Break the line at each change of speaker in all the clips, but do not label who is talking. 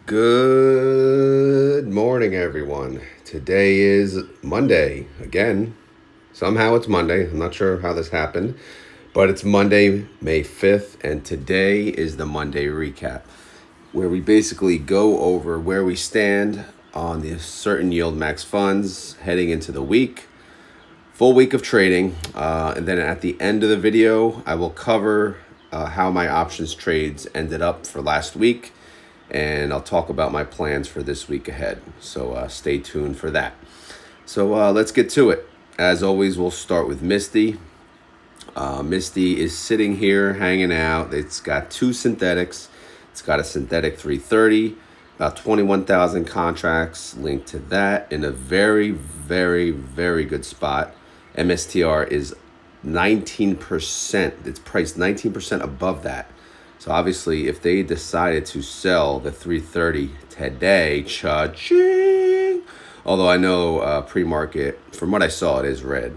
Good morning, everyone. Today is Monday. Again, somehow it's Monday. I'm not sure how this happened, but it's Monday, May 5th, and today is the Monday recap, where we basically go over where we stand on the certain YieldMax funds heading into the week, full week of trading. And then at the end of the video, I will cover how my options trades ended up for last week, and I'll talk about my plans for this week ahead. So stay tuned for that. So let's get to it. As always, we'll start with MSTY. MSTY is sitting here hanging out. It's got two synthetics. It's got a synthetic 330, about 21,000 contracts linked to that in a very, very, very good spot. MSTR is 19%. It's priced 19% above that. So obviously, if they decided to sell the 330 today, cha-ching. Although I know pre-market, from what I saw, it is red,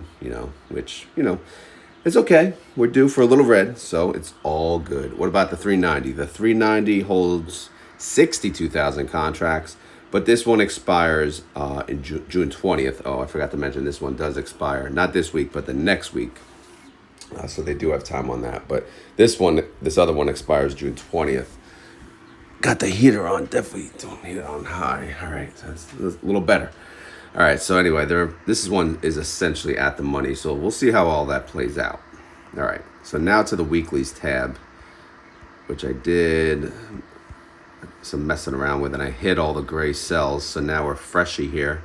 which, it's okay. We're due for a little red, so it's all good. What about the 390? The 390 holds 62,000 contracts, but this one expires in June 20th. Oh, I forgot to mention this one does expire. Not this week, but the next week. So they do have time on that. But this other one expires June 20th. Got the heater on. Definitely don't need it on high. All right, so that's a little better. All right, so anyway, this one is essentially at the money. So we'll see how all that plays out. All right, so now to the weeklies tab, which I did some messing around with, and I hit all the gray cells. So now we're freshy here.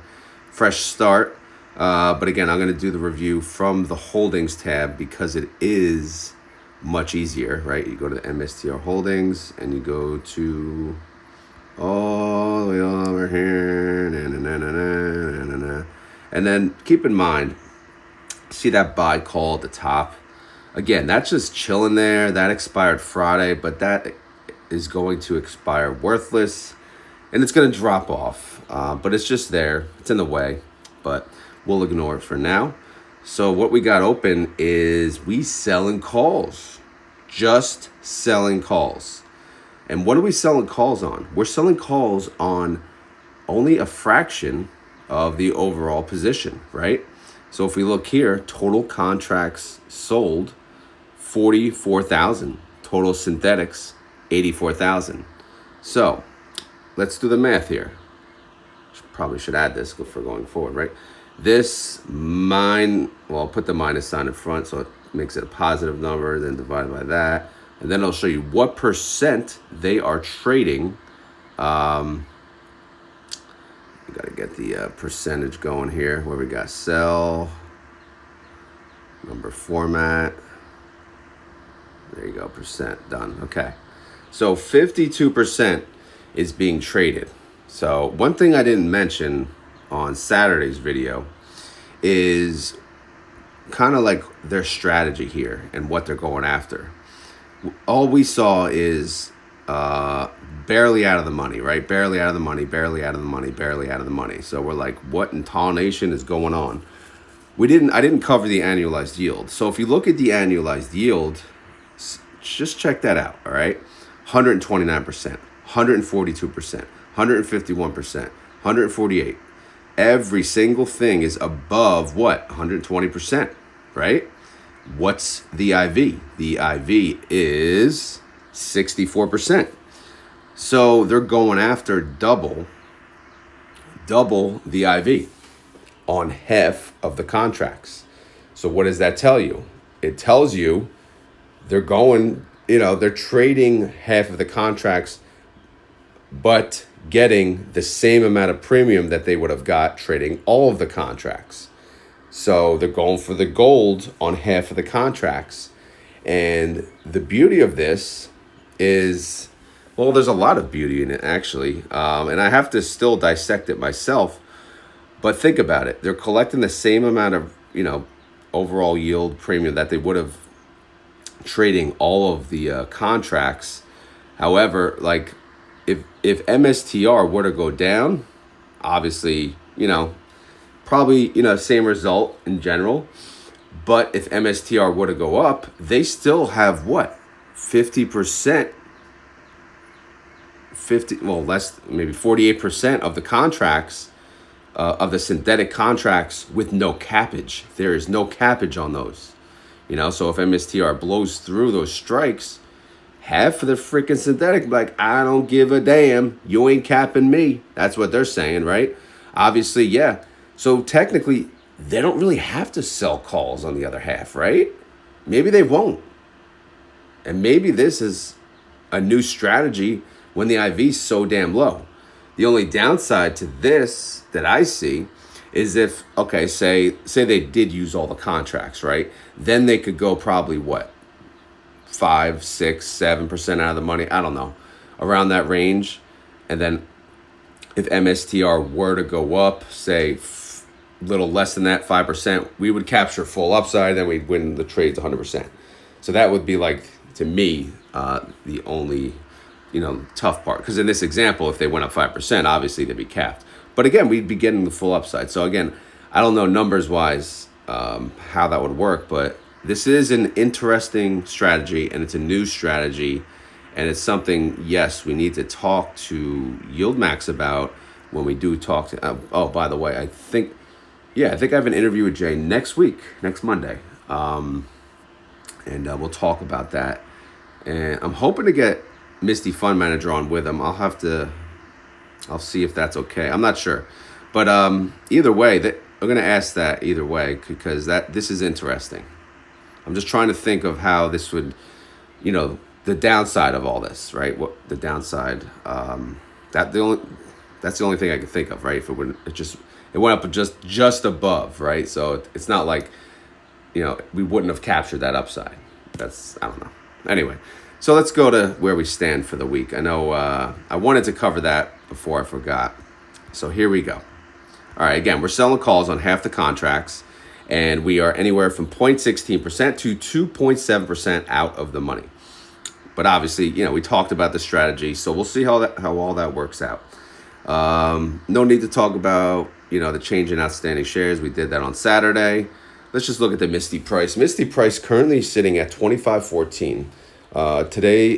Fresh start. But again, I'm going to do the review from the holdings tab because it is much easier, right? You go to the MSTR holdings and you go to all the way over here. And then keep in mind, see that buy call at the top? Again, that's just chilling there. That expired Friday, but that is going to expire worthless and it's going to drop off. But it's just there. It's in the way, but we'll ignore it for now. So what we got open is we selling calls, just selling calls. And what are we selling calls on? We're selling calls on only a fraction of the overall position, right? So if we look here, total contracts sold, 44,000. Total synthetics, 84,000. So let's do the math here. Probably should add this for going forward, right? I'll put the minus sign in front so it makes it a positive number, then divide by that. And then I'll show you what percent they are trading. You got to get the percentage going here where we got sell, number format. There you go, percent done. Okay. So 52% is being traded. So one thing I didn't mention on Saturday's video is kind of like their strategy here and what they're going after. All we saw is barely out of the money, right? Barely out of the money, barely out of the money, barely out of the money. So we're like, what in tarnation is going on? I didn't cover the annualized yield. So if you look at the annualized yield, just check that out, all right? 129%, 142%, 151%, 148. Every single thing is above what? 120%, right? What's the IV? The IV is 64%. So they're going after double the IV on half of the contracts. So what does that tell you? It tells you they're trading half of the contracts, but getting the same amount of premium that they would have got trading all of the contracts. So they're going for the gold on half of the contracts. And the beauty of this is, well, there's a lot of beauty in it, actually. And I have to still dissect it myself. But think about it. They're collecting the same amount of, overall yield premium that they would have trading all of the contracts. However, like, if MSTR were to go down, obviously, probably, same result in general. But if MSTR were to go up, they still have what? 50% 50, well, less, maybe 48% of the contracts, of the synthetic contracts with no cappage. There is no cappage on those. So if MSTR blows through those strikes, half of the freaking synthetic, like, I don't give a damn. You ain't capping me. That's what they're saying, right? Obviously, yeah. So technically, they don't really have to sell calls on the other half, right? Maybe they won't. And maybe this is a new strategy when the IV is so damn low. The only downside to this that I see is if, okay, say they did use all the contracts, right? Then they could go probably what? 5, 6, 7% out of the money. I don't know. Around that range. And then if MSTR were to go up, say little less than that, 5%, we would capture full upside, then we'd win the trades 100%. So that would be like, to me, the only, tough part. Because in this example, if they went up 5%, obviously they'd be capped. But again, we'd be getting the full upside. So again, I don't know numbers-wise how that would work, but this is an interesting strategy, and it's a new strategy, and it's something, yes, we need to talk to YieldMax about when we do talk to... oh, by the way, I think I have an interview with Jay next Monday, and we'll talk about that. And I'm hoping to get Misty Fund Manager on with him. I'll see if that's okay. I'm not sure. But either way, I'm going to ask that either way, because this is interesting. I'm just trying to think of how this would, the downside of all this, right? What the downside? That's the only thing I can think of, right? If it went up just above, right? So it's not like, we wouldn't have captured that upside. I don't know. Anyway, so let's go to where we stand for the week. I know I wanted to cover that before I forgot. So here we go. All right, again, we're selling calls on half the contracts, and we are anywhere from 0.16% to 2.7% out of the money. But obviously, we talked about the strategy, so we'll see how all that works out. No need to talk about, the change in outstanding shares. We did that on Saturday. Let's just look at the MSTY price. MSTY price currently sitting at 25.14.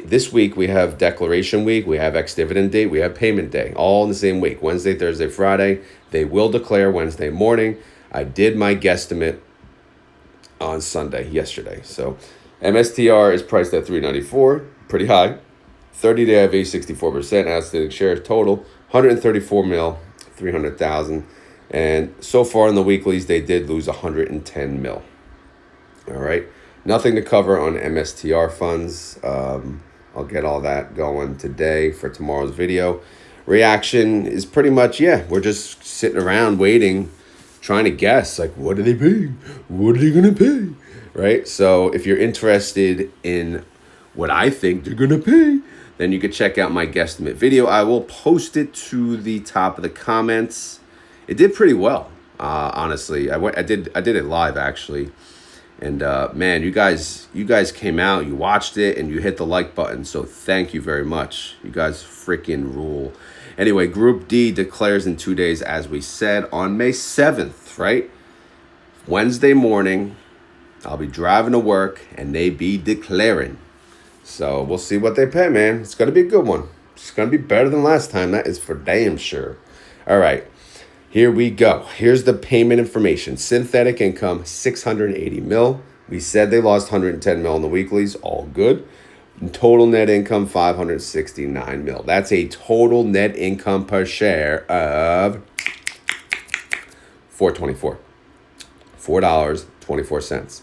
This week, we have declaration week, we have ex-dividend date, we have payment day, all in the same week, Wednesday, Thursday, Friday. They will declare Wednesday morning. I did my guesstimate on Sunday, yesterday. So MSTR is priced at 394, pretty high. 30-day IV, 64%. Outstanding shares total, 134 mil, 300,000. And so far in the weeklies, they did lose 110 mil. All right. Nothing to cover on MSTR funds. I'll get all that going today for tomorrow's video. Reaction is pretty much, we're just sitting around waiting, trying to guess, like, what are they paying? What are they going to pay? Right? So if you're interested in what I think they're going to pay, then you could check out my guesstimate video. I will post it to the top of the comments. It did pretty well, honestly. I did it live, actually. And man, you guys came out, you watched it, and you hit the like button. So thank you very much. You guys freaking rule. Anyway, Group D declares in 2 days, as we said, on May 7th, right? Wednesday morning, I'll be driving to work, and they be declaring. So we'll see what they pay, man. It's going to be a good one. It's going to be better than last time. That is for damn sure. All right. Here we go. Here's the payment information. Synthetic income, 680 mil. We said they lost 110 mil in the weeklies. All good. Total net income, 569 mil. That's a total net income per share of $4.24. $4.24.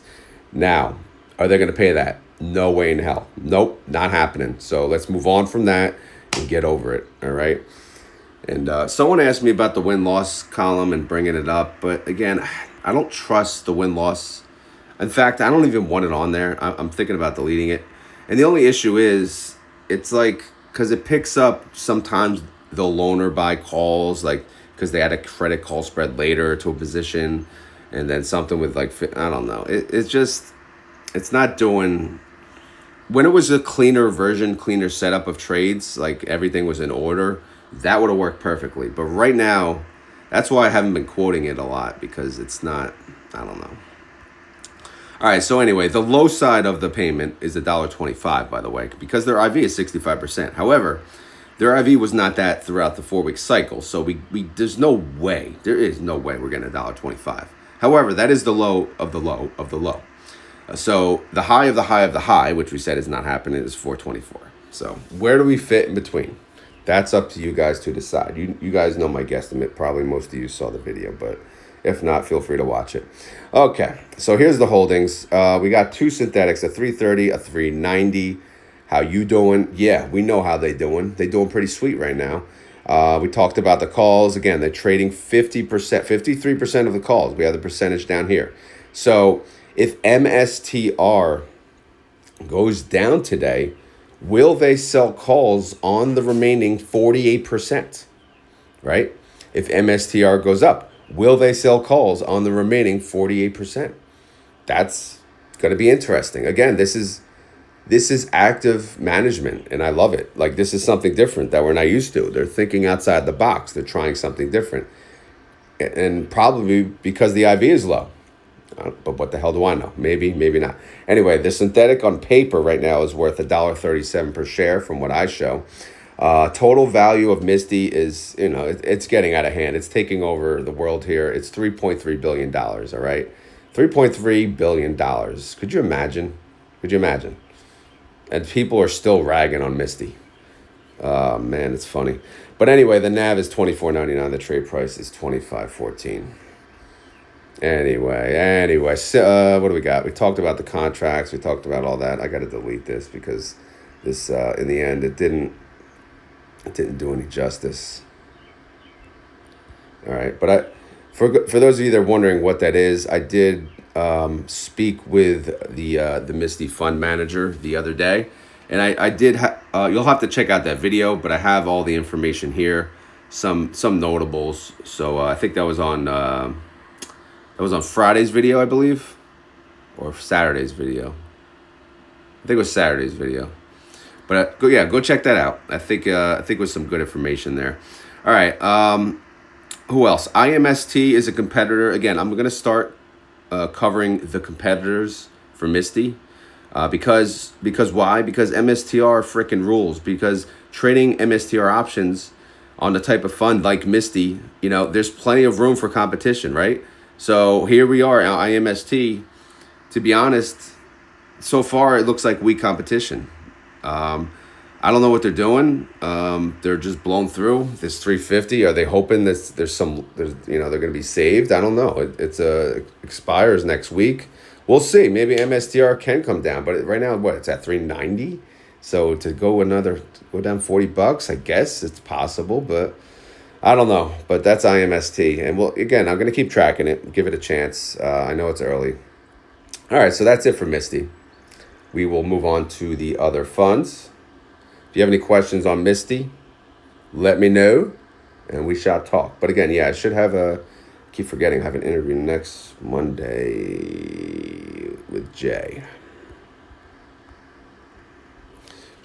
Now, are they going to pay that? No way in hell. Nope, not happening. So let's move on from that and get over it. All right. And someone asked me about the win-loss column and bringing it up. But again, I don't trust the win-loss. In fact, I don't even want it on there. I'm thinking about deleting it. And the only issue is, it's like, because it picks up sometimes the loaner buy calls, like, because they had a credit call spread later to a position. And then something with, like, I don't know. It's not doing... When it was a cleaner setup of trades, like everything was in order, that would have worked perfectly. But right now, that's why I haven't been quoting it a lot, because it's not, I don't know. All right, so anyway, the low side of the payment is $1.25, by the way, because their IV is 65%. However, their IV was not that throughout the 4-week cycle. So we there is no way we're getting $1.25. However, that is the low of the low of the low. So the high of the high of the high, which we said is not happening, is 424. So where do we fit in between? That's up to you guys to decide. You guys know my guesstimate. Probably most of you saw the video, but if not, feel free to watch it. Okay, so here's the holdings. We got two synthetics, a 330, a 390. How you doing? Yeah, we know how they doing. They doing pretty sweet right now. We talked about the calls. Again, they're trading 50%, 53% of the calls. We have the percentage down here. So if MSTR goes down today, will they sell calls on the remaining 48%? Right? If MSTR goes up, will they sell calls on the remaining 48%? That's going to be interesting. Again, this is active management, and I love it. Like, this is something different that we're not used to. They're thinking outside the box. They're trying something different. And probably because the IV is low. But what the hell do I know? Maybe, maybe not. Anyway, the synthetic on paper right now is worth $1.37 per share from what I show. Total value of MSTY is, it's getting out of hand. It's taking over the world here. It's $3.3 billion, all right? $3.3 billion. Could you imagine? Could you imagine? And people are still ragging on MSTY. Man, it's funny. But anyway, the NAV is $24.99. The trade price is $25.14. Anyway, so, what do we got? We talked about the contracts. We talked about all that. I got to delete this because this, in the end, it didn't do any justice. All right, but for those of you that are wondering what that is, I did speak with the MSTY fund manager the other day, and I did. You'll have to check out that video, but I have all the information here, some notables. So I think that was on. That was on Friday's video, I believe, or Saturday's video. I think it was Saturday's video. But go check that out. I think it was some good information there. All right. Who else? IMST is a competitor. Again, I'm going to start covering the competitors for MSTY. Because why? Because MSTR freaking rules. Because trading MSTR options on the type of fund like MSTY, there's plenty of room for competition, right? So here we are, IMST. To be honest, so far it looks like weak competition. I don't know what they're doing. They're just blown through this 350. Are they hoping that they're going to be saved? I don't know. It's expires next week. We'll see. Maybe MSTR can come down, but right now, it's at 390. So to go down $40, I guess it's possible, but I don't know. But that's IMST, and I'm going to keep tracking it, give it a chance. I know it's early. All right, so that's it for MSTY. We will move on to the other funds. If you have any questions on MSTY, let me know, and we shall talk. But again, I should have keep forgetting, I have an interview next Monday with Jay.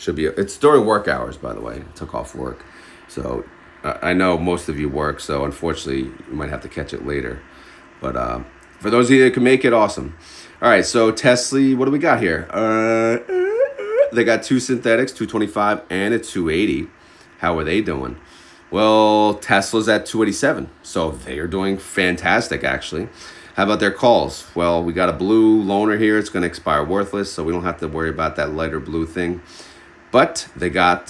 It's during work hours, by the way. I took off work. So I know most of you work, so unfortunately, you might have to catch it later. But for those of you that can make it, awesome. All right, so TSLY, what do we got here? They got two synthetics, 225 and a 280. How are they doing? Well, Tesla's at 287, so they are doing fantastic, actually. How about their calls? Well, we got a blue loaner here. It's going to expire worthless, so we don't have to worry about that lighter blue thing. But they got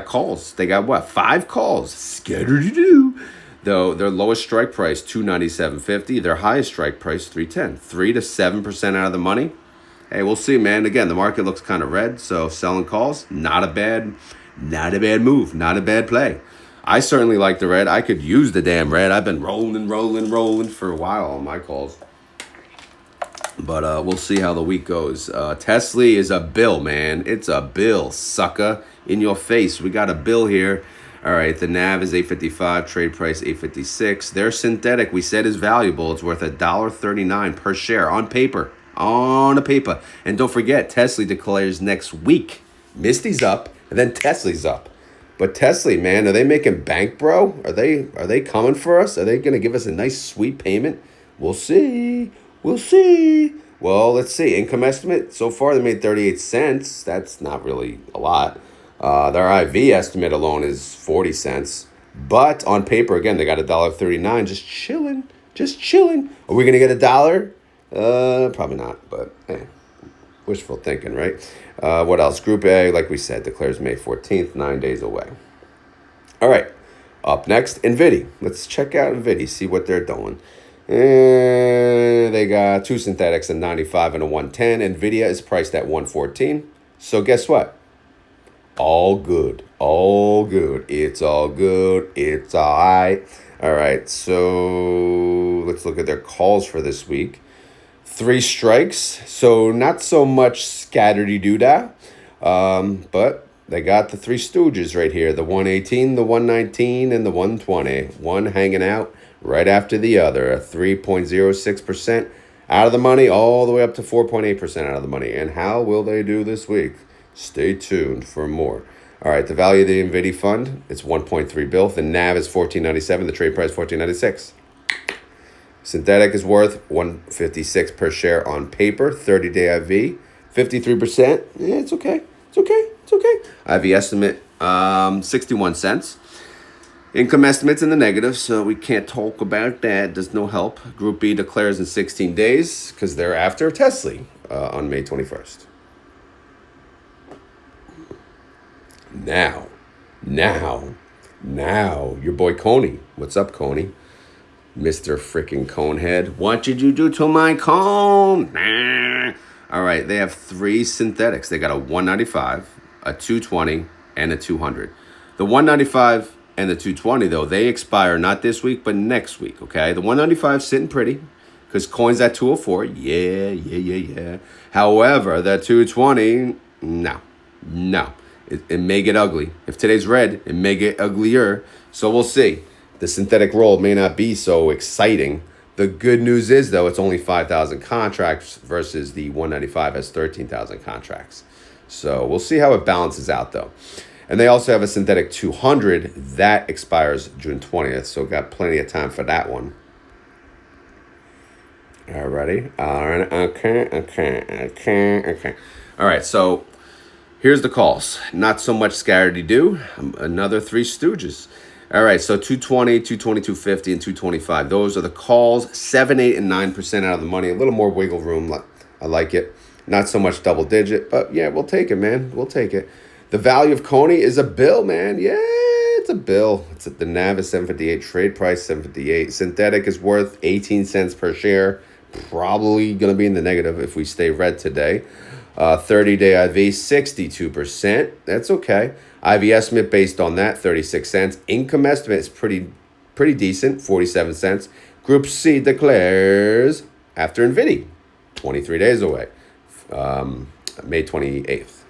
calls. They got what? 5 calls. Scattered-a-doo. Though their lowest strike price, $297.50. Their highest strike price, $310. 3 to 7% out of the money. Hey, we'll see, man. Again, the market looks kind of red, so selling calls, not a bad move, not a bad play. I certainly like the red. I could use the damn red. I've been rolling for a while on my calls. But we'll see how the week goes. TSLY is a bill, man. It's a bill, sucker. In your face. We got a bill here. All right, the NAV is $8.55, trade price $8.56. Their synthetic, we said, is valuable. It's worth $1.39 per share on paper. On a paper. And don't forget, TSLY declares next week. MSTY's up, and then TSLY's up. But TSLY, man, are they making bank, bro? Are they coming for us? Are they going to give us a nice, sweet payment? We'll see. We'll see. Well, let's see. Income estimate, so far they made 38 cents. That's not really a lot. Their IV estimate alone is 40 cents. But on paper, again, they got $1.39, just chilling, just chilling. Are we going to get $1? Probably not, but wishful thinking, right? What else? Group A, like we said, declares May 14th, 9 days away. All right, up next, NVDY. Let's check out NVDY, see what they're doing. They got two synthetics, a 95 and a 110. Nvidia is priced at 114. So guess what? All good. All good. It's all good. It's all right. All right, so let's look at their calls for this week. 3 strikes, so not so much scatterdy-doo-dah, but they got the 3 stooges right here, the 118, the 119, and the 120. One hanging out right after the other, a 3.06% out of the money, all the way up to 4.8% out of the money. And how will they do this week? Stay tuned for more. All right, the value of the NVIDIA fund, it's 1.3 bill. The NAV is 14.97. The trade price 14.96. Synthetic is worth 156 per share on paper. 30-day IV, 53%. Yeah, it's okay. It's okay. It's okay. IV estimate, 61 cents. Income estimates in the negative, so we can't talk about that. There's no help. Group B declares in 16 days because they're after TSLY on May 21st. Now, your boy CONY. What's up, CONY? Mr. Freaking Conehead. What did you do to my cone? Nah. All right, they have 3 synthetics. They got a 195, a 220, and a 200. The 195 and the 220, though, they expire not this week, but next week, okay? The 195 sitting pretty because coin's at 204. Yeah. However, the 220, no. It may get ugly. If today's red, it may get uglier. So we'll see. The synthetic roll may not be so exciting. The good news is, though, it's only 5,000 contracts versus the 195 has 13,000 contracts. So we'll see how it balances out, though. And they also have a synthetic 200 that expires June 20th. So got plenty of time for that one. Alrighty. All right. Okay. All right. So here's the calls. Not so much scatterdy-doo. Another 3 stooges. All right, so 220, 220, 250, and 225. Those are the calls. 7, 8, and 9% out of the money. A little more wiggle room. I like it. Not so much double digit, but yeah, we'll take it, man. We'll take it. The value of CONY is a bill, man. Yeah, it's a bill. The NAV is 758. Trade price 758. Synthetic is worth 18 cents per share. Probably going to be in the negative if we stay red today. 30-day IV, 62%. That's okay. IV estimate based on that, 36 cents. Income estimate is pretty decent, 47 cents. Group C declares after NVIDIA, 23 days away, May 28th.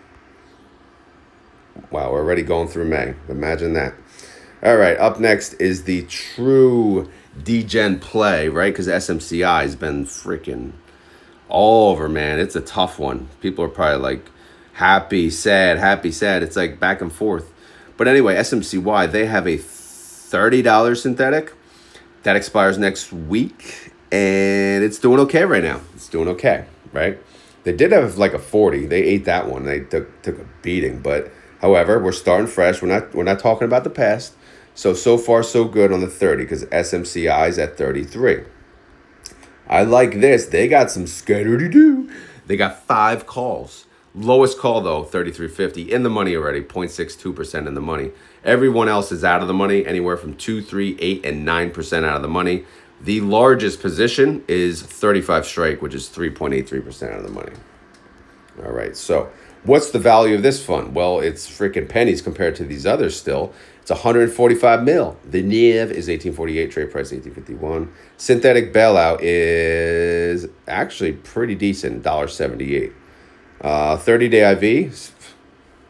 Wow, we're already going through May. Imagine that. All right, up next is the true degen play, right? Because SMCI has been freaking all over, man. It's a tough one. People are probably like happy, sad. It's like back and forth. But anyway, SMCY, they have a $30 synthetic that expires next week, and it's doing okay right now. It's doing okay, right? They did have like a 40. They ate that one. They took a beating. But however, we're starting fresh. We're not talking about the past. So far so good on the 30 because SMCI is at 33. I like this. They got some scatterdy-doo. They got 5 calls. Lowest call, though, 33.50 in the money already, 0.62% in the money. Everyone else is out of the money, anywhere from 2, 3, 8, and 9% out of the money. The largest position is 35 strike, which is 3.83% out of the money. All right, so what's the value of this fund? Well, it's freaking pennies compared to these others still. It's 145 mil. The NIV is 1848, trade price 1851. Synthetic bailout is actually pretty decent, $1.78. 30-day IV,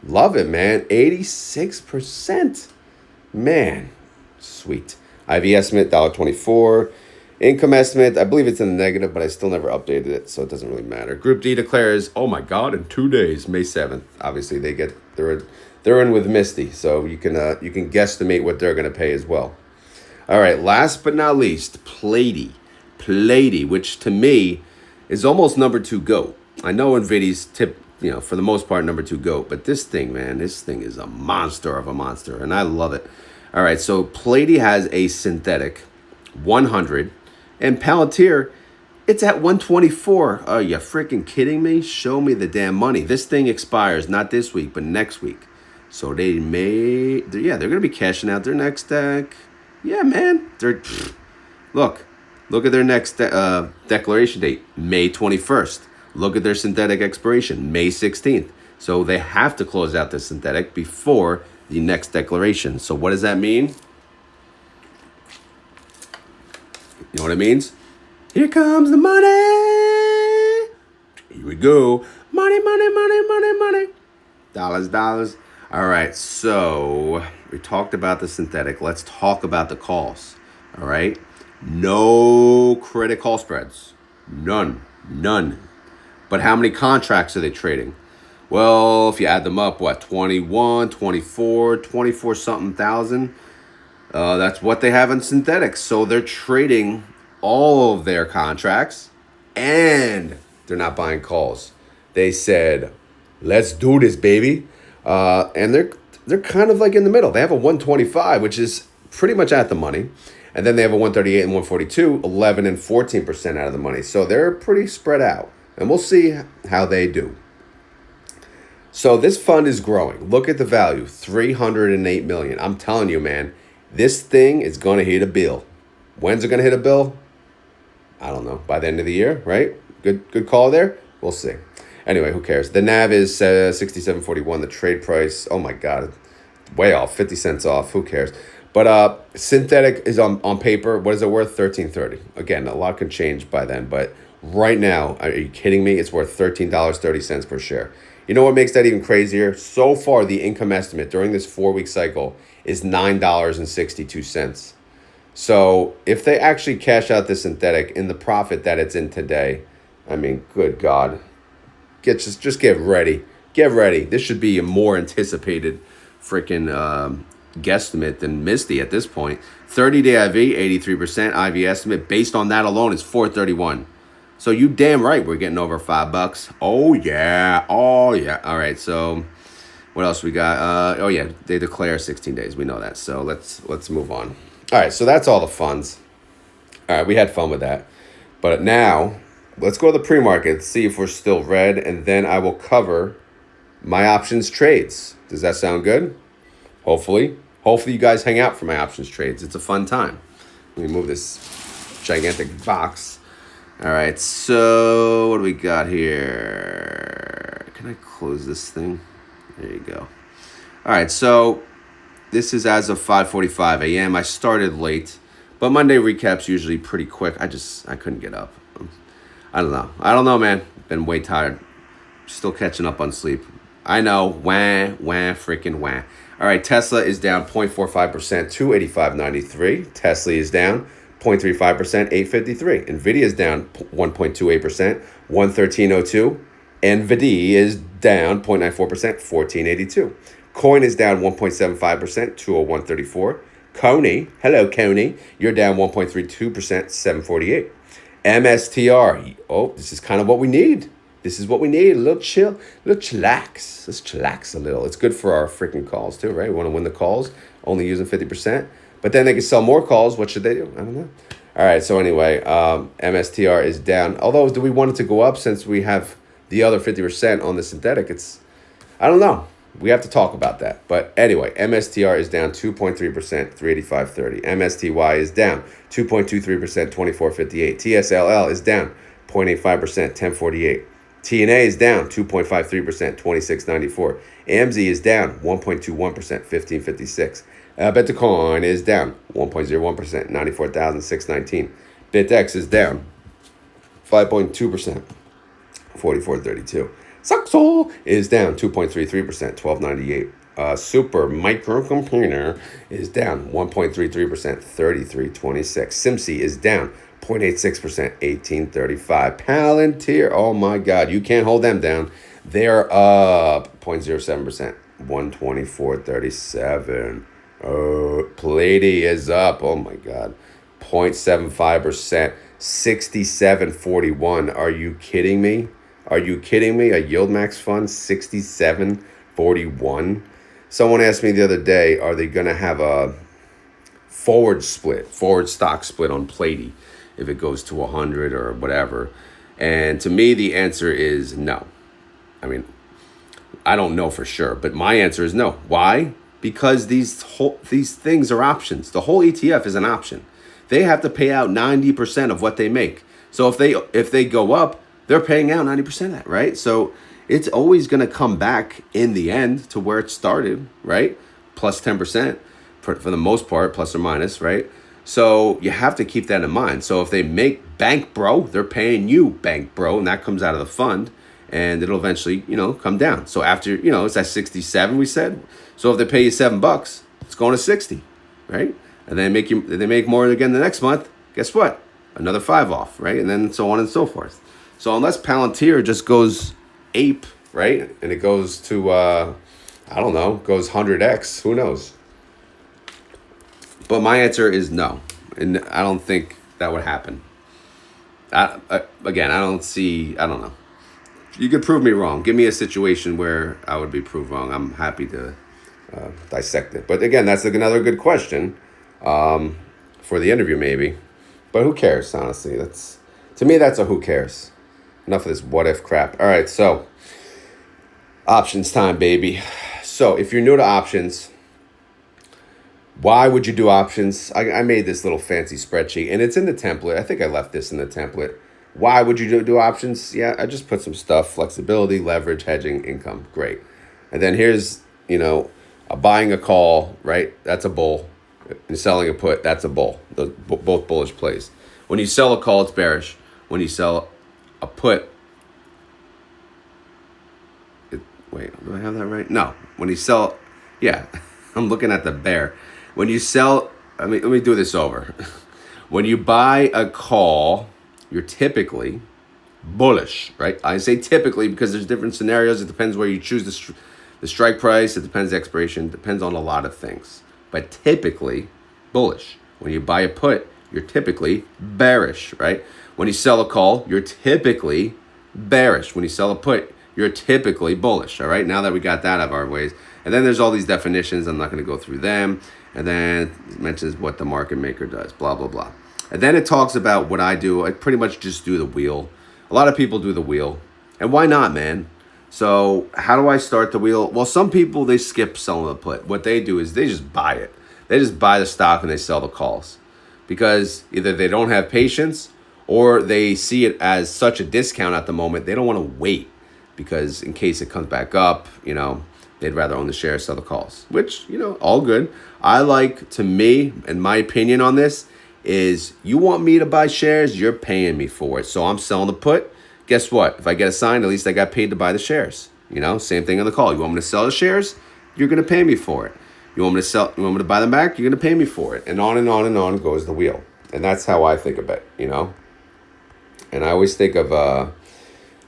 love it, man. 86%. Man, sweet. IV estimate, $1.24. Income estimate, I believe it's in the negative, but I still never updated it, so it doesn't really matter. Group D declares, oh my God, in 2 days, May 7th. Obviously, they're in with Misty, so you can guesstimate what they're going to pay as well. All right, last but not least, PLTY, which to me is almost number 2 GOAT. I know NVIDIA's for the most part, number 2 GOAT. But this thing, man, this thing is a monster of a monster, and I love it. All right, so PLTY has a synthetic 100, and Palantir, it's at 124. Are you freaking kidding me? Show me the damn money. This thing expires not this week, but next week. So they're going to be cashing out their next deck. Yeah, man. Look at their next declaration date, May 21st. Look at their synthetic expiration, May 16th. So they have to close out the synthetic before the next declaration. So what does that mean? You know what it means? Here comes the money. Here we go. Money, money, money, money, money. Dollars, dollars. All right, so we talked about the synthetic. Let's talk about the calls. All right. No credit call spreads. None. But how many contracts are they trading? Well, if you add them up, 21, 24 something thousand. That's what they have in synthetics. So they're trading all of their contracts and they're not buying calls. They said, let's do this, baby. And they're kind of like in the middle. They have a 125, which is pretty much at the money. And then they have a 138 and 142, 11 and 14% out of the money. So they're pretty spread out. And we'll see how they do. So this fund is growing. Look at the value, 308 million. I'm telling you, man, this thing is going to hit a bill. When's it going to hit a bill? I don't know. By the end of the year, right? Good call there. We'll see. Anyway, who cares? The NAV is 67.41. The trade price, oh my God, way off, 50 cents off. Who cares? But synthetic is on paper. What is it worth? 13.30. Again, a lot can change by then. But right now, are you kidding me? It's worth $13.30 per share. You know what makes that even crazier? So far, the income estimate during this 4-week cycle is $9.62. So if they actually cash out the synthetic in the profit that it's in today, I mean, good God, just get ready. Get ready. This should be a more anticipated freaking guesstimate than MSTY at this point. 30-day IV, 83%. IV estimate based on that alone is 431. So you damn right we're getting over $5. Oh yeah. All right. So what else we got? They declare 16 days. We know that. So let's move on. All right. So that's all the funds. All right. We had fun with that. But now let's go to the pre-market, see if we're still red, and then I will cover my options trades. Does that sound good? Hopefully you guys hang out for my options trades. It's a fun time. Let me move this gigantic box. All right, so what do we got here? Can I close this thing? There you go. All right, so this is as of 5:45 a.m. I started late, but Monday recap's usually pretty quick. I couldn't get up. I don't know, man. Been way tired. Still catching up on sleep. I know. Freaking wah. All right, Tesla is down 0.45%, 285.93. TSLY is down 0.35%, 853. Nvidia is down 1.28%, 113.02. NVDY is down 0.94%, 1482. Coin is down 1.75%, 201.34. CONY, hello CONY, you're down 1.32%, 748. MSTR, this is kind of what we need. This is what we need. A little chill, a little chillax. Let's chillax a little. It's good for our freaking calls too, right? We want to win the calls, only using 50%. But then they can sell more calls. What should they do? I don't know. All right, so anyway, MSTR is down. Although, do we want it to go up since we have the other 50% on the synthetic? I don't know. We have to talk about that. But anyway, MSTR is down 2.3%, 385.30. MSTY is down 2.23%, 24.58. TSLY is down 0.85%, 10.48. TNA is down 2.53%, 26.94. AMZ is down 1.21%, 15.56. Bitcoin is down 1.01%, 94,619. BitX is down 5.2%, 44.32. Saxo is down 2.33%, 12.98. Super microcomputer is down 1.33%, 33.26. SMCI is down 0.86%, 18.35. Palantir, oh my God, you can't hold them down. They're up 0.07%, 124.37. PLTY is up, oh my God, 0.75%, 67.41. Are you kidding me? Are you kidding me? A YieldMax fund, 67.41. Someone asked me the other day, are they going to have a forward stock split on PLTY if it goes to 100 or whatever? And to me, the answer is no. I mean, I don't know for sure, but my answer is no. Why? Because these things are options. The whole ETF is an option. They have to pay out 90% of what they make. So if they go up, they're paying out 90% of that, right? So it's always going to come back in the end to where it started, right? Plus 10% for the most part, plus or minus, right? So you have to keep that in mind. So if they make bank, bro, they're paying you bank, bro, and that comes out of the fund, and it'll eventually, come down. So after, it's at 67, we said. So if they pay you $7, it's going to 60, right? And then they make more again the next month. Guess what? Another 5 off, right? And then so on and so forth. So unless Palantir just goes ape, right, and it goes to goes 100x, who knows? But my answer is no, and I don't think that would happen. I don't know. You could prove me wrong. Give me a situation where I would be proved wrong. I'm happy to dissect it. But again, that's another good question for the interview, maybe. But who cares, honestly? To me, that's a who cares. Enough of this what if crap. All right, so options time, baby. So if you're new to options, why would you do options? I made this little fancy spreadsheet, and it's in the template. I think I left this in the template. Why would you do options? Yeah, I just put some stuff: flexibility, leverage, hedging, income. Great. And then here's, buying a call, right? That's a bull. And selling a put, that's a bull. Those both bullish plays. When you sell a call, it's bearish. When you sell a put, wait, do I have that right? No. When you sell, yeah, I'm looking at the bear. When you sell, let me do this over. When you buy a call, you're typically bullish, right? I say typically because there's different scenarios. It depends where you choose the strike price. It depends the expiration. It depends on a lot of things. But typically bullish. When you buy a put, you're typically bearish, right? When you sell a call, you're typically bearish. When you sell a put, you're typically bullish, all right? Now that we got that out of our ways. And then there's all these definitions. I'm not going to go through them. And then it mentions what the market maker does, blah, blah, blah. And then it talks about what I do. I pretty much just do the wheel. A lot of people do the wheel. And why not, man? So how do I start the wheel? Well, some people, they skip selling the put. What they do is they just buy it. They just buy the stock and they sell the calls. Because either they don't have patience or they see it as such a discount at the moment. They don't want to wait because in case it comes back up, they'd rather own the shares, sell the calls. Which, all good. To me, and my opinion on this is you want me to buy shares, you're paying me for it. So I'm selling the put. Guess what? If I get assigned, at least I got paid to buy the shares. Same thing on the call. You want me to sell the shares? You're going to pay me for it. You want me to buy them back? You're going to pay me for it. And on and on and on goes the wheel. And that's how I think of it, And I always think of, I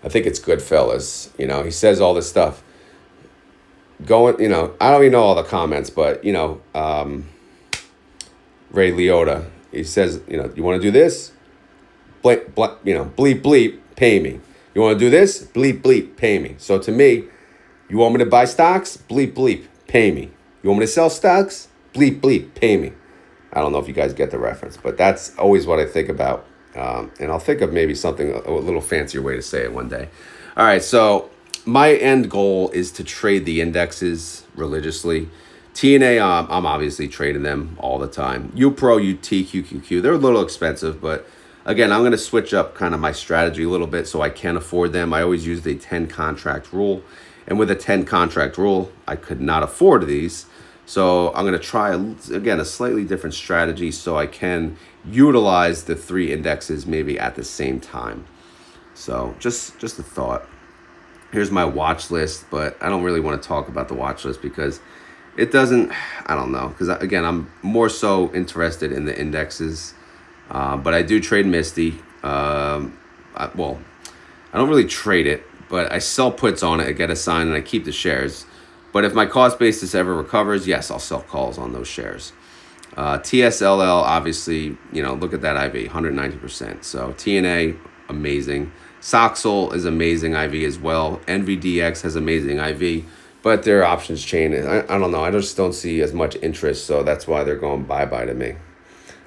think it's Goodfellas. He says all this stuff. I don't even know all the comments, but, Ray Liotta, he says, you want to do this? Bleep, bleep, pay me. You want to do this? Bleep, bleep, pay me. So to me, you want me to buy stocks? Bleep, bleep, pay me. You want me to sell stocks? Bleep, bleep, pay me. I don't know if you guys get the reference, but that's always what I think about. And I'll think of maybe something, a little fancier way to say it one day. All right, so my end goal is to trade the indexes religiously. TNA, I'm obviously trading them all the time. UPRO, UT, QQQ, they're a little expensive, but again, I'm going to switch up kind of my strategy a little bit so I can afford them. I always use the 10 contract rule. And with a 10 contract rule, I could not afford these. So I'm going to try, again, a slightly different strategy so I can utilize the 3 indexes maybe at the same time. So just a thought. Here's my watch list, but I don't really want to talk about the watch list because it doesn't, I don't know. Because again, I'm more so interested in the indexes. But I do trade MSTY. I don't really trade it, but I sell puts on it. I get assigned and I keep the shares. But if my cost basis ever recovers, yes, I'll sell calls on those shares. TSLL, obviously, look at that IV, 190%. So TNA, amazing. Soxel is amazing IV as well. NVDX has amazing IV, but their options chain, I don't know. I just don't see as much interest, so that's why they're going bye-bye to me.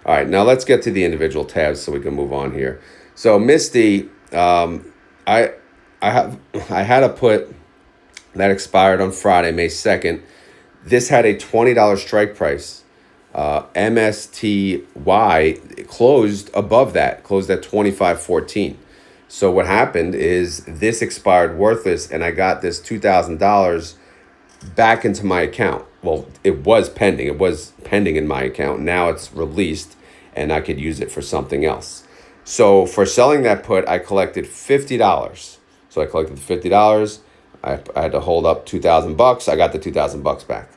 All right, now let's get to the individual tabs so we can move on here. So MSTY, I had a put that expired on Friday, May 2nd. This had a $20 strike price. MSTY closed above that, closed at 25.14. So what happened is this expired worthless, and I got this $2,000 back into my account. Well, it was pending. It was pending in my account. Now it's released, and I could use it for something else. So for selling that put, I collected $50. So I collected $50. I had to hold up $2,000. I got the $2,000 back.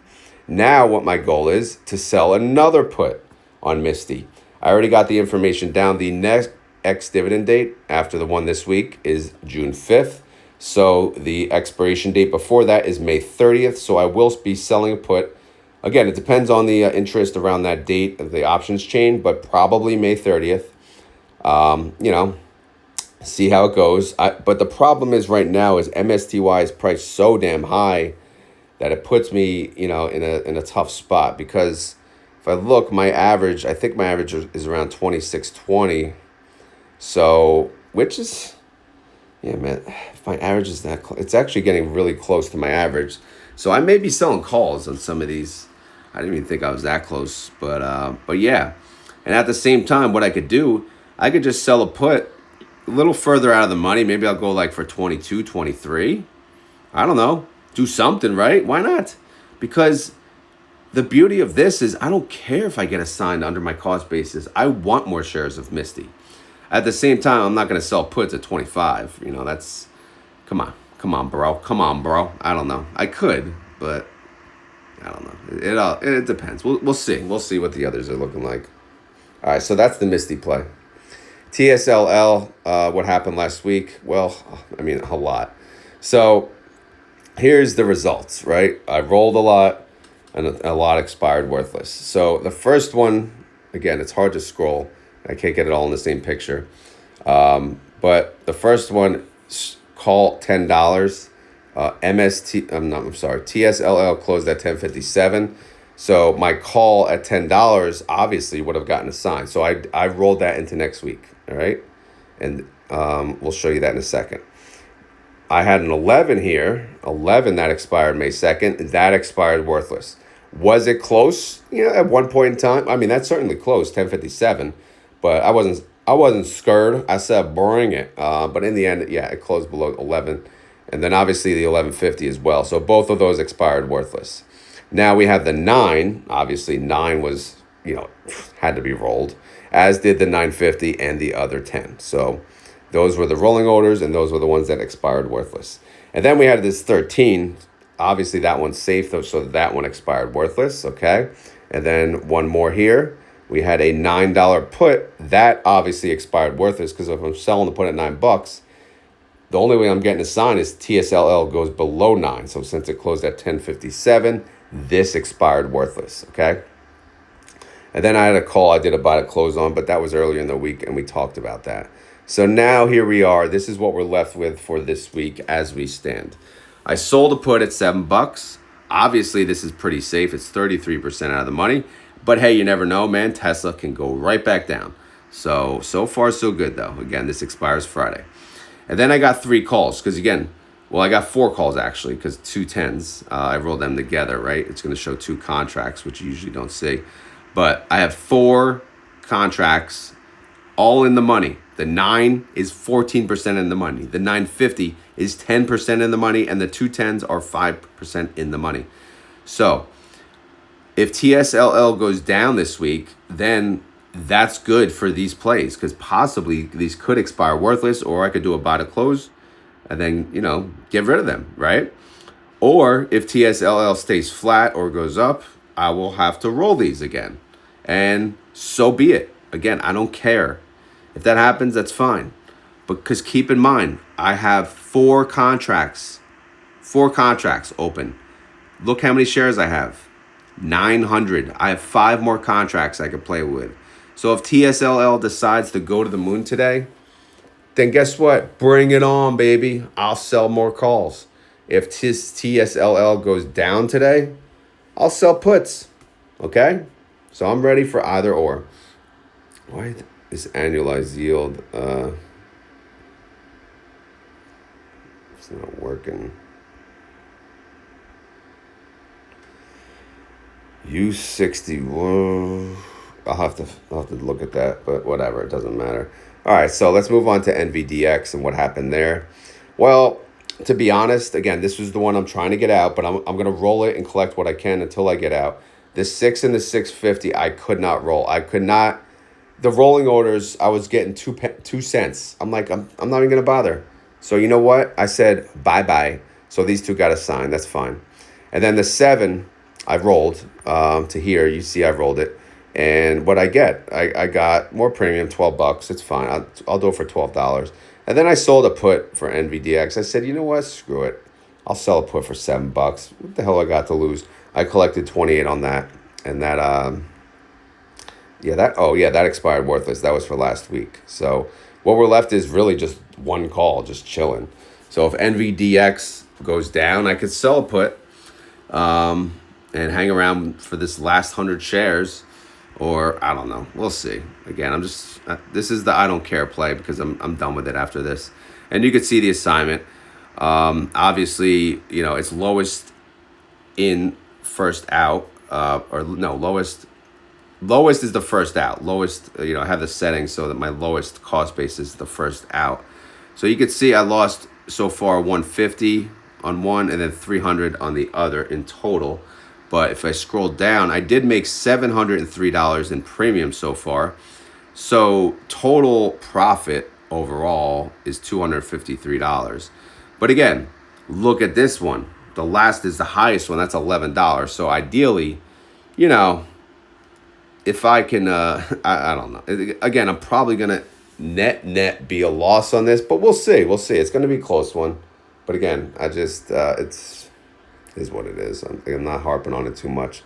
Now what my goal is to sell another put on MSTY. I already got the information down. The next ex-dividend date after the one this week is June 5th. So the expiration date before that is May 30th. So I will be selling a put. Again, it depends on the interest around that date of the options chain, but probably May 30th. See how it goes. But the problem is right now is MSTY is priced so damn high that it puts me, in a tough spot, because if I look, my average, I think my average is around 26.20. So, which is, yeah, man, if my average is that close, it's actually getting really close to my average. So I may be selling calls on some of these. I didn't even think I was that close, but yeah. And at the same time, what I could do, I could just sell a put a little further out of the money. Maybe I'll go like for 22, 23. I don't know. Do something, right? Why not? Because the beauty of this is I don't care if I get assigned under my cost basis. I want more shares of MSTY. At the same time, I'm not going to sell puts at 25. That's, come on, bro. I don't know. I could, but I don't know. It depends. We'll see. We'll see what the others are looking like. All right, so that's the MSTY play. TSLL, what happened last week? Well, a lot. So here's the results, right? I rolled a lot, and a lot expired worthless. So the first one, again, it's hard to scroll. I can't get it all in the same picture. But the first one, call $10. TSLL closed at 10.57. So my call at $10 obviously would have gotten assigned. So I rolled that into next week, all right? And we'll show you that in a second. I had an 11 here, 11 that expired May 2nd. That expired worthless. Was it close? At one point in time. That's certainly close, 10.57. But I wasn't scared. I said, bring it. But in the end, yeah, it closed below 11. And then obviously the 11.50 as well. So both of those expired worthless. Now we have the 9. Obviously 9 was, had to be rolled, as did the 9.50 and the other 10. So those were the rolling orders, and those were the ones that expired worthless. And then we had this 13. Obviously that one's safe, though, so that one expired worthless, okay? And then one more here. We had a $9 put. That obviously expired worthless, because if I'm selling the put at $9, the only way I'm getting a sign is TSLL goes below 9. So since it closed at 10.57, this expired worthless, okay? And then I had a call I did a buy to close on, but that was earlier in the week, and we talked about that. So now here we are. This is what we're left with for this week as we stand. I sold a put at $7. Obviously, this is pretty safe. It's 33% out of the money. But hey, you never know, man. Tesla can go right back down. So far, so good, though. Again, this expires Friday. And then I got 3 calls because, again, I got 4 calls, actually, because 2 10s. I rolled them together, right? It's going to show 2 contracts, which you usually don't see. But I have 4 contracts all in the money. The 9 is 14% in the money. The 950 is 10% in the money. And the 2 10s are 5% in the money. So if TSLL goes down this week, then that's good for these plays, because possibly these could expire worthless, or I could do a buy to close and then, get rid of them, right? Or if TSLL stays flat or goes up, I will have to roll these again. And so be it. Again, I don't care. If that happens, that's fine. Because keep in mind, I have 4 contracts open. Look how many shares I have. 900. I have 5 more contracts I can play with. So if TSLL decides to go to the moon today, then guess what? Bring it on, baby. I'll sell more calls. If TSLL goes down today, I'll sell puts. Okay? So I'm ready for either or. Why is annualized yield it's not working? U60. I'll have to look at that, but whatever, it doesn't matter. All right, so let's move on to NVDX and what happened there. Well, to be honest, again, this was the one I'm trying to get out, but I'm going to roll it and collect what I can until I get out. The 6 and the 650, I could not roll. I could not. The rolling orders, I was getting 2 cents. I'm like, I'm not even going to bother. So you know what? I said, bye-bye. So these two got a sign. That's fine. And then the 7, I rolled to here. You see I rolled it. And what I get, I got more premium, $12. It's fine. I'll do it for $12. And then I sold a put for NVDX. I said, you know what? Screw it. I'll sell a put for $7. What the hell I got to lose? I collected 28 on that. And that, that expired worthless. That was for last week. So what we're left is really just one call, just chilling. So if NVDX goes down, I could sell a put and hang around for this last 100 shares. Or I don't know. We'll see. Again, this is the I don't care play because I'm done with it after this. And you could see the assignment. Obviously, it's lowest in first out. Lowest is the first out. Lowest, I have the settings so that my lowest cost base is the first out. So you could see I lost so far 150 on one and then 300 on the other in total. But if I scroll down, I did make $703 in premium so far. So total profit overall is $253. But again, look at this one. The last is the highest one. That's $11. So ideally, if I can, I don't know. Again, I'm probably going to net be a loss on this. But we'll see. We'll see. It's going to be a close one. But again, I just, it's is what it is. I'm not harping on it too much.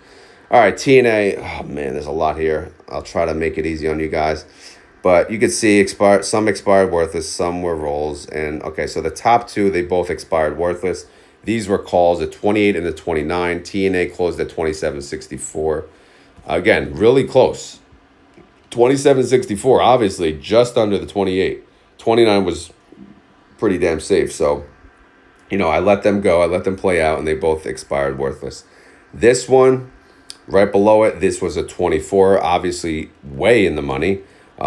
All right, TNA. Oh, man, there's a lot here. I'll try to make it easy on you guys. But you can see some expired worthless, some were rolls. And, okay, so the top two, they both expired worthless. These were calls at 28 and the 29. TNA closed at 27.64. Again, really close. 27.64, obviously, just under the 28. 29 was pretty damn safe, so... I let them go. I let them play out, and they both expired worthless. This one, right below it, this was a 24, obviously way in the money.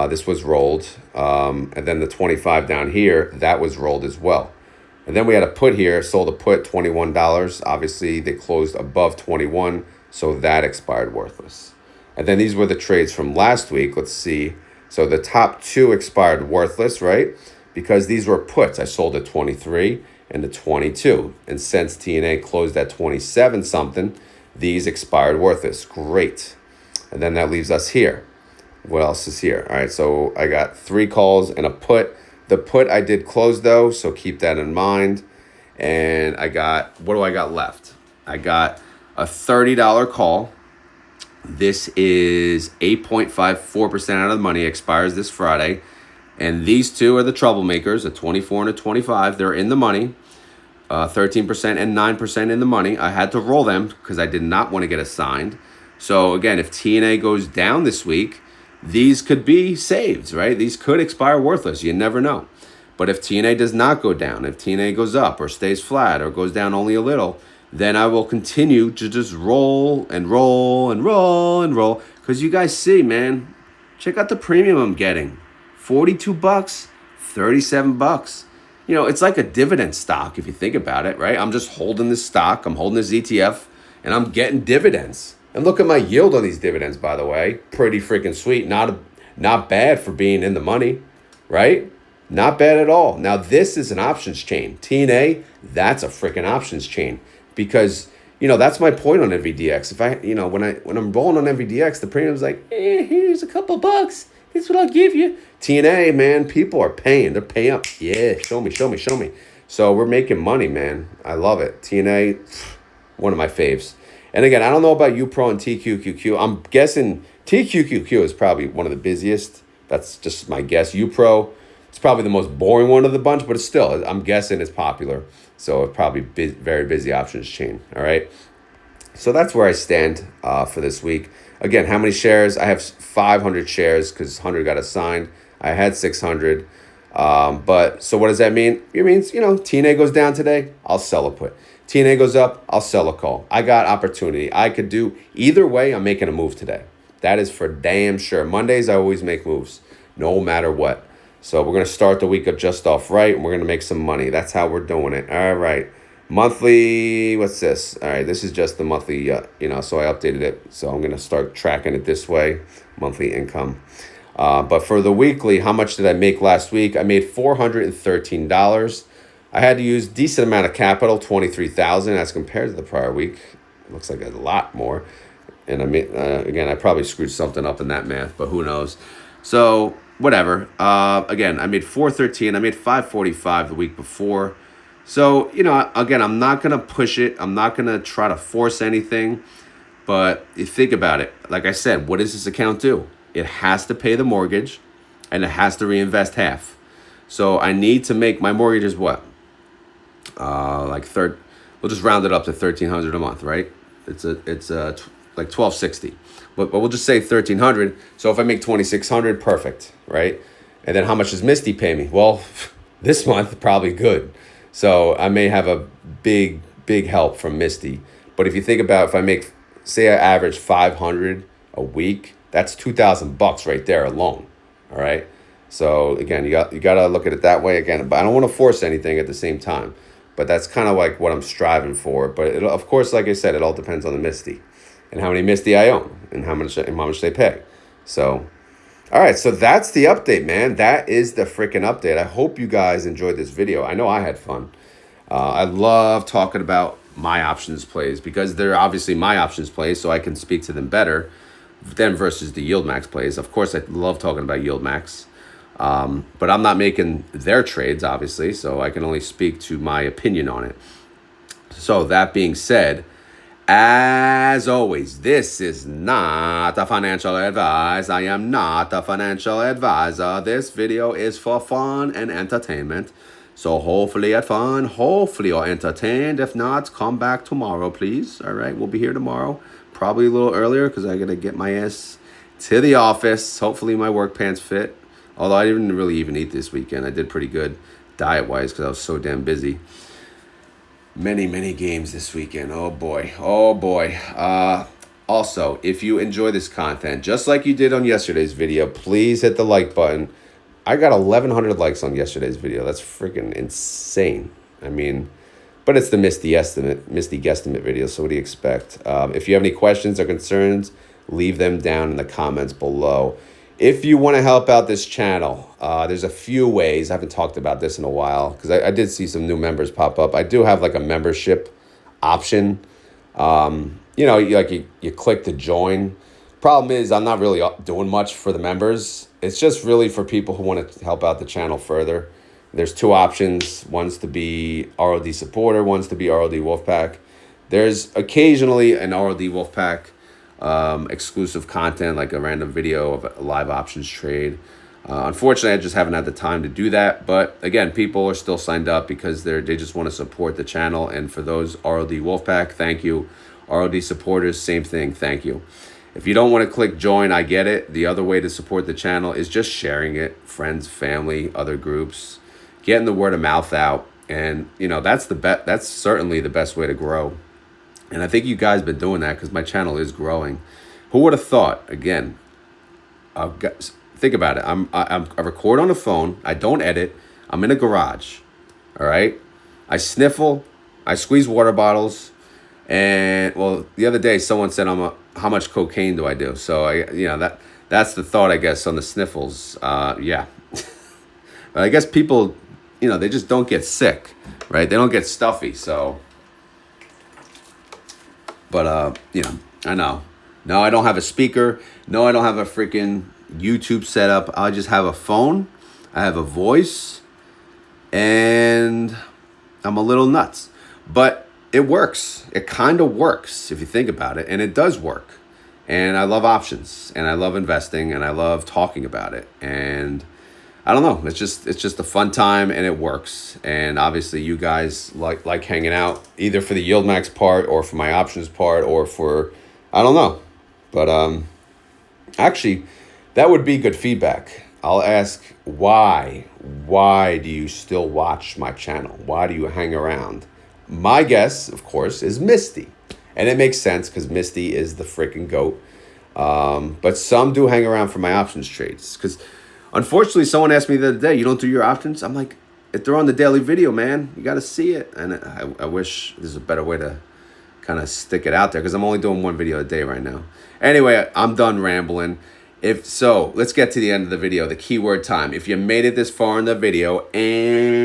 This was rolled. And then the 25 down here, that was rolled as well. And then we had a put here, sold a put, $21. Obviously, they closed above 21, so that expired worthless. And then these were the trades from last week. Let's see. So the top two expired worthless, right? Because these were puts. I sold at 23. And the 22. And since TNA closed at 27 something, these expired worthless. Great. And then that leaves us here. What else is here? All right, so I got 3 calls and a put. The put I did close though, so keep that in mind. And what do I got left? I got a $30 call. This is 8.54% out of the money, expires this Friday. And these two are the troublemakers, a 24 and a 25. They're in the money, 13% and 9% in the money. I had to roll them because I did not want to get assigned. So again, if TNA goes down this week, these could be saved, right? These could expire worthless. You never know. But if TNA does not go down, if TNA goes up or stays flat or goes down only a little, then I will continue to just roll and roll and roll and roll. Because you guys see, man, check out the premium I'm getting. $42, $37. It's like a dividend stock if you think about it, right? I'm just holding this stock, I'm holding this ETF, and I'm getting dividends. And look at my yield on these dividends, by the way. Pretty freaking sweet. Not bad for being in the money, right? Not bad at all. Now, this is an options chain. TNA, that's a freaking options chain. Because, that's my point on NVDX. If when I'm rolling on NVDX, the premium's like, here's a couple bucks. This is what I'll give you. TNA, man, people are paying. They're paying up. Yeah, show me. So we're making money, man. I love it. TNA, one of my faves. And again, I don't know about UPRO and TQQQ. I'm guessing TQQQ is probably one of the busiest. That's just my guess. UPRO, It's probably the most boring one of the bunch, but it's still, I'm guessing it's popular. So it's probably very busy options chain. All right. So that's where I stand for this week. Again, how many shares? I have 500 shares because 100 got assigned. I had 600. But so what does that mean? It means, TNA goes down today, I'll sell a put. TNA goes up, I'll sell a call. I got opportunity. I could do either way. I'm making a move today. That is for damn sure. Mondays, I always make moves, no matter what. So we're going to start the week of just off right, and we're going to make some money. That's how we're doing it. All right. Monthly, what's this? All right, this is just the monthly, so I updated it. So I'm going to start tracking it this way, monthly income. But for the weekly, how much did I make last week? I made $413. I had to use decent amount of capital, $23,000 as compared to the prior week. It looks like a lot more. And I mean, again, I probably screwed something up in that math, but who knows? So whatever. Again, I made $413. I made $545 the week before. So, again, I'm not going to push it. I'm not going to try to force anything. But you think about it. Like I said, what does this account do? It has to pay the mortgage, and it has to reinvest half. So I need to make my mortgage is what? We'll just round it up to $1,300 a month, right? It's like $1,260, but we'll just say $1,300. So if I make $2,600, perfect, right? And then how much does Misty pay me? Well, this month probably good. So I may have a big help from Misty. But if you think about if I make, say I average $500 a week, that's $2,000 right there alone. All right. So again, you got to look at it that way again. But I don't want to force anything at the same time. But that's kind of like what I'm striving for. But of course, like I said, it all depends on the Misty and how many Misty I own and how much they pay. So, all right. So that's the update, man. That is the freaking update. I hope you guys enjoyed this video. I know I had fun. I love talking about my options plays because they're obviously my options plays, so I can speak to them better than versus the YieldMax plays. Of course, I love talking about YieldMax. But I'm not making their trades, obviously, so I can only speak to my opinion on it. So that being said, as always, this is not a financial advice. I am not a financial advisor. This video is for fun and entertainment. So hopefully you had fun, hopefully you're entertained. If not, come back tomorrow, please. All right, we'll be here tomorrow. Probably a little earlier because I got to get my ass to the office. Hopefully my work pants fit. Although I didn't really even eat this weekend. I did pretty good diet-wise because I was so damn busy. Many games this weekend. Oh, boy. Also, if you enjoy this content, just like you did on yesterday's video, please hit the like button. I got 1,100 likes on yesterday's video. That's freaking insane. I mean, but it's the Misty guesstimate video, so what do you expect? If you have any questions or concerns, leave them down in the comments below. If you want to help out this channel, there's a few ways. I haven't talked about this in a while because I did see some new members pop up. I do have like a membership option. You click to join. Problem is, I'm not really doing much for the members. It's just really for people who want to help out the channel further. There's two options. One's to be ROD supporter. One's to be ROD Wolfpack. There's occasionally an ROD Wolfpack exclusive content, like a random video of a live options trade. Unfortunately, I just haven't had the time to do that. But again, people are still signed up because they just want to support the channel. And for those ROD Wolfpack, thank you. ROD supporters, same thing. Thank you. If you don't want to click join, I get it. The other way to support the channel is just sharing it, friends, family, other groups, getting the word of mouth out. And, that's certainly the best way to grow. And I think you guys have been doing that because my channel is growing. Who would have thought? Again, think about it. I record on the phone. I don't edit. I'm in a garage. All right. I sniffle. I squeeze water bottles. And well, the other day someone said, how much cocaine do I do? So that's the thought, I guess, on the sniffles. Yeah. But I guess people, they just don't get sick, right? They don't get stuffy. So. But, I know. No, I don't have a speaker. No, I don't have a freaking YouTube setup. I just have a phone. I have a voice. And I'm a little nuts. But it works. It kind of works if you think about it. And it does work. And I love options. And I love investing. And I love talking about it. And I don't know. It's just a fun time and it works. And obviously you guys like hanging out either for the YieldMax part or for my options part or for, I don't know. But actually, that would be good feedback. I'll ask why. Why do you still watch my channel? Why do you hang around? My guess, of course, is Misty. And it makes sense because Misty is the freaking GOAT. But some do hang around for my options trades. Because unfortunately, someone asked me the other day, you don't do your options? I'm like, if they're on the daily video, man, you got to see it. And I wish there's a better way to kind of stick it out there because I'm only doing one video a day right now. Anyway, I'm done rambling. If so, let's get to the end of the video, the keyword time. If you made it this far in the video and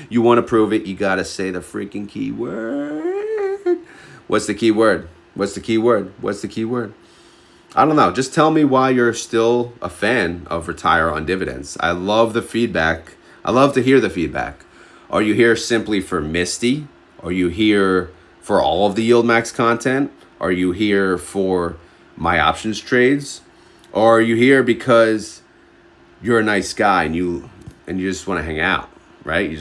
you want to prove it, you got to say the freaking keyword. What's the keyword? What's the keyword? What's the keyword? I don't know. Just tell me why you're still a fan of Retire on Dividends. I love the feedback. I love to hear the feedback. Are you here simply for Misty? Are you here for all of the YieldMax content? Are you here for my options trades? Or are you here because you're a nice guy and you just want to hang out, right? You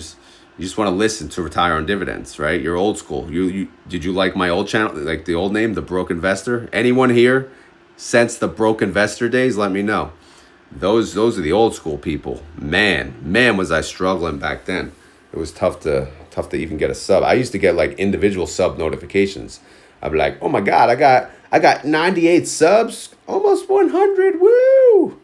just want to listen to Retire on Dividends, right? You're old school. Did you like my old channel, like the old name, The Broke Investor? Anyone here since the Broke Investor days? Let me know. Those are the old school people. Man, was I struggling back then. It was tough to even get a sub. I used to get like individual sub notifications. I'd be like, oh my God, I got 98 subs, almost 100. Woo!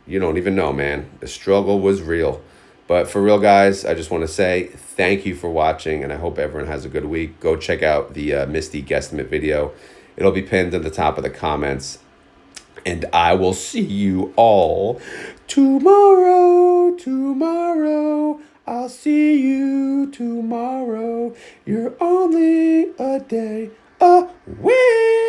You don't even know, man. The struggle was real. But for real, guys, I just want to say thank you for watching, and I hope everyone has a good week. Go check out the Misty guesstimate video. It'll be pinned at the top of the comments. And I will see you all tomorrow. I'll see you tomorrow. You're only a day away.